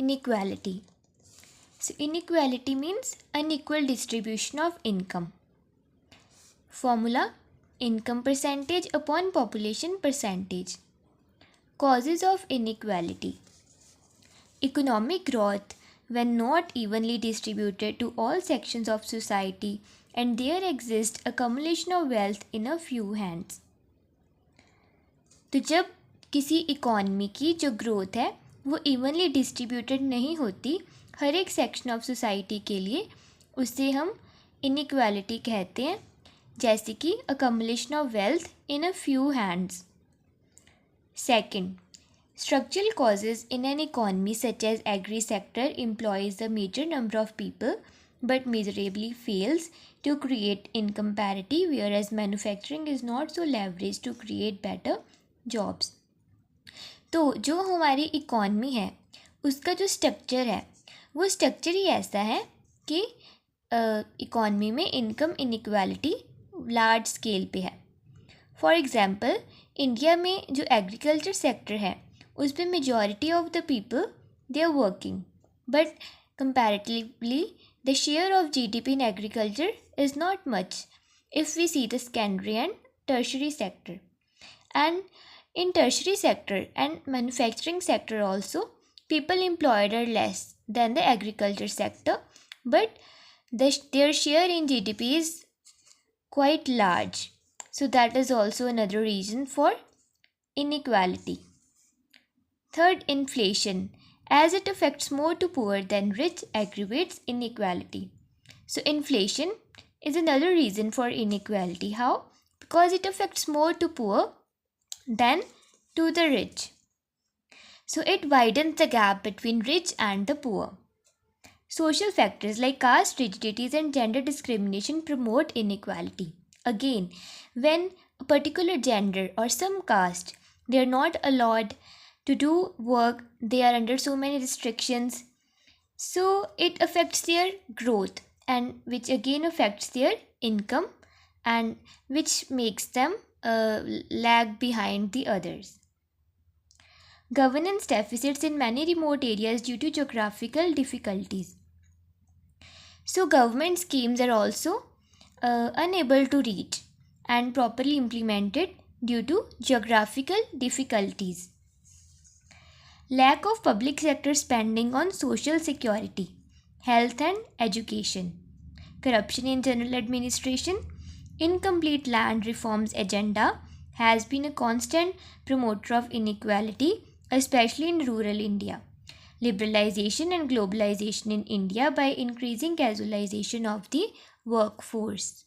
Inequality. So inequality means unequal distribution of income. Formula: income percentage upon population percentage. Causes of inequality: economic growth when not evenly distributed to all sections of society and there exists accumulation of wealth in a few hands. तो जब किसी economy की जो growth है वो evenly distributed नहीं होती हर एक सेक्शन ऑफ सोसाइटी के लिए, उसे हम इनइक्वालिटी कहते हैं, जैसे कि accumulation of wealth in a few hands. Second, structural causes in an economy such as agri sector employs a major number of people but miserably fails to create income parity, whereas manufacturing is not so leveraged to create better jobs. तो जो हमारी economy है उसका जो structure है वो structure ही ऐसा है कि इकॉनमी में इनकम इनइक्वालिटी लार्ज स्केल पे है. फॉर एग्जांपल, इंडिया में जो एग्रीकल्चर सेक्टर है उस पर majority of the people they are working, but comparatively the share of GDP in agriculture is not much if we see the secondary and tertiary sector. And in tertiary sector and manufacturing sector also, people employed are less than the agriculture sector, but their share in GDP is quite large. So that is also another reason for inequality. Third, inflation, as it affects more to poor than rich, aggravates inequality. So inflation is another reason for inequality. How? Because it affects more to poor than to the rich. So it widens the gap between rich and the poor. Social factors like caste rigidities and gender discrimination promote inequality. Again, when a particular gender or some caste, they are not allowed to do work, they are under so many restrictions, so it affects their growth, and which again affects their income, and which makes them lag behind the others. Governance deficits in many remote areas due to geographical difficulties. So government schemes are also unable to reach and properly implemented due to geographical difficulties. Lack of public sector spending on social security, health and education. Corruption in general administration. Incomplete land reforms agenda has been a constant promoter of inequality, especially in rural India. Liberalization and globalization in India by increasing casualization of the workforce.